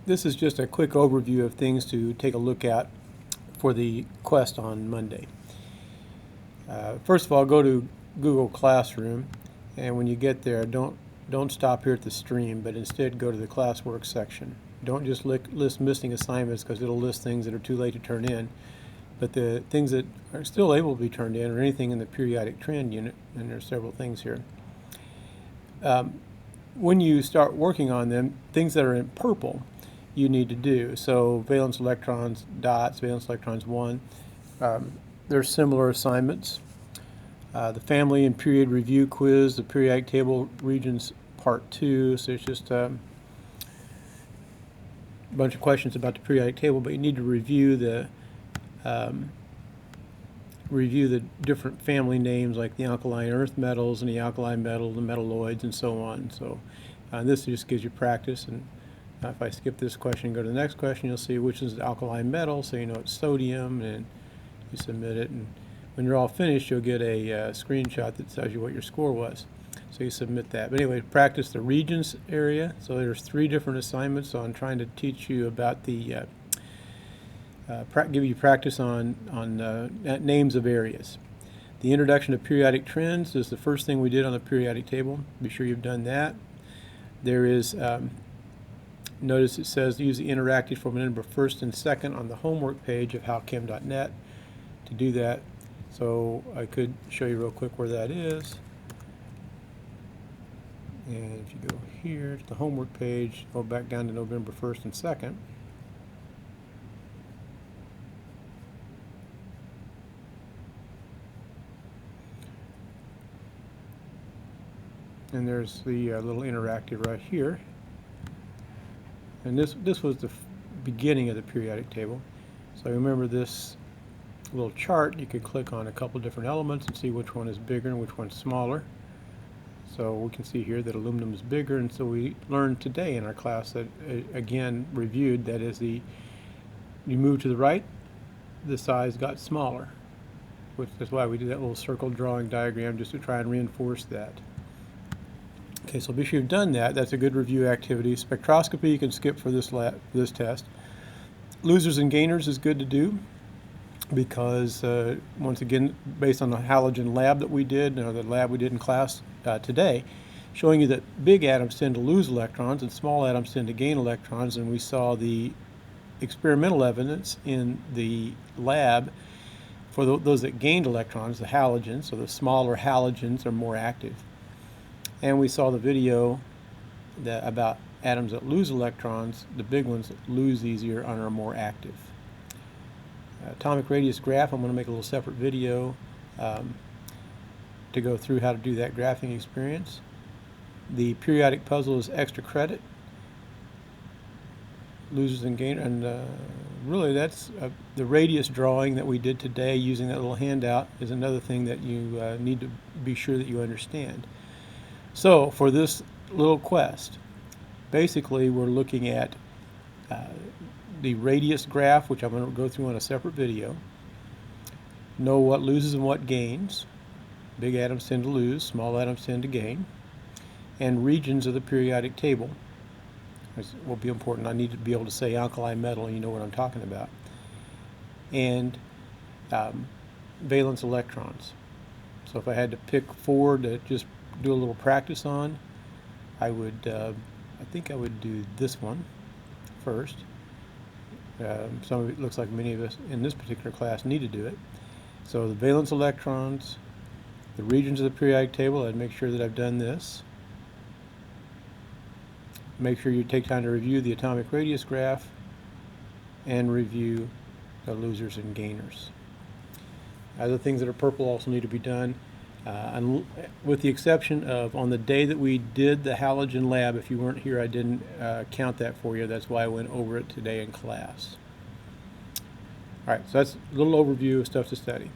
this is just a quick overview of things to take a look at for the quest on Monday. First of all, go to Google Classroom, and when you get there, don't stop here at the stream, but instead go to the classwork section. Don't just list missing assignments, because it'll list things that are too late to turn in, but the things that are still able to be turned in, or anything in the periodic trend unit, and there's several things here. When you start working on them, things that are in purple you need to do. So valence electrons, dots, valence electrons 1, they're similar assignments. The family and period review quiz, the periodic table regions part 2, so it's just a bunch of questions about the periodic table, but you need to review the different family names, like the alkaline earth metals and the alkaline metal, the metalloids, and so on. So this just gives you practice. And if I skip this question and go to the next question, you'll see which is the alkaline metal, so you know it's sodium, and you submit it. And when you're all finished, you'll get a screenshot that tells you what your score was. So you submit that. But anyway, practice the regions area. So there's 3 different assignments on trying to teach you about the give you practice on names of areas. The introduction to periodic trends is the first thing we did on the periodic table. Be sure you've done that. There is, notice it says use the interactive formula number first and second on the homework page of howchem.net to do that. So I could show you real quick where that is. And if you go here to the homework page, go back down to November 1st and 2nd. And there's the little interactive right here. And this was the beginning of the periodic table. So remember this little chart, you could click on a couple different elements and see which one is bigger and which one's smaller. So we can see here that aluminum is bigger, and so we learned today in our class that, again, reviewed, that as you move to the right, the size got smaller, which is why we did that little circle drawing diagram, just to try and reinforce that. Okay, so be sure you've done that. That's a good review activity. Spectroscopy you can skip for this test. Losers and gainers is good to do, because once again, based on the halogen lab that we did, or the lab we did in class today, showing you that big atoms tend to lose electrons and small atoms tend to gain electrons, and we saw the experimental evidence in the lab for those that gained electrons, the halogens, so the smaller halogens are more active. And we saw the video about atoms that lose electrons, the big ones lose easier and are more active. Atomic radius graph, I'm going to make a little separate video to go through how to do that graphing experience. The periodic puzzle is extra credit. Losers and gainers, and really that's the radius drawing that we did today using that little handout is another thing that you need to be sure that you understand. So for this little quest, basically we're looking at the radius graph, which I'm going to go through on a separate video. Know what loses and what gains. Big atoms tend to lose, small atoms tend to gain. And regions of the periodic table. This will be important. I need to be able to say alkaline metal, and you know what I'm talking about. And valence electrons. So if I had to pick 4 to just do a little practice on, I would, I think I would do this one first. Some of it looks like many of us in this particular class need to do it. So the valence electrons, the regions of the periodic table, I'd make sure that I've done this. Make sure you take time to review the atomic radius graph and review the losers and gainers. Other things that are purple also need to be done. And with the exception of on the day that we did the halogen lab, if you weren't here, I didn't count that for you. That's why I went over it today in class. All right, so that's a little overview of stuff to study.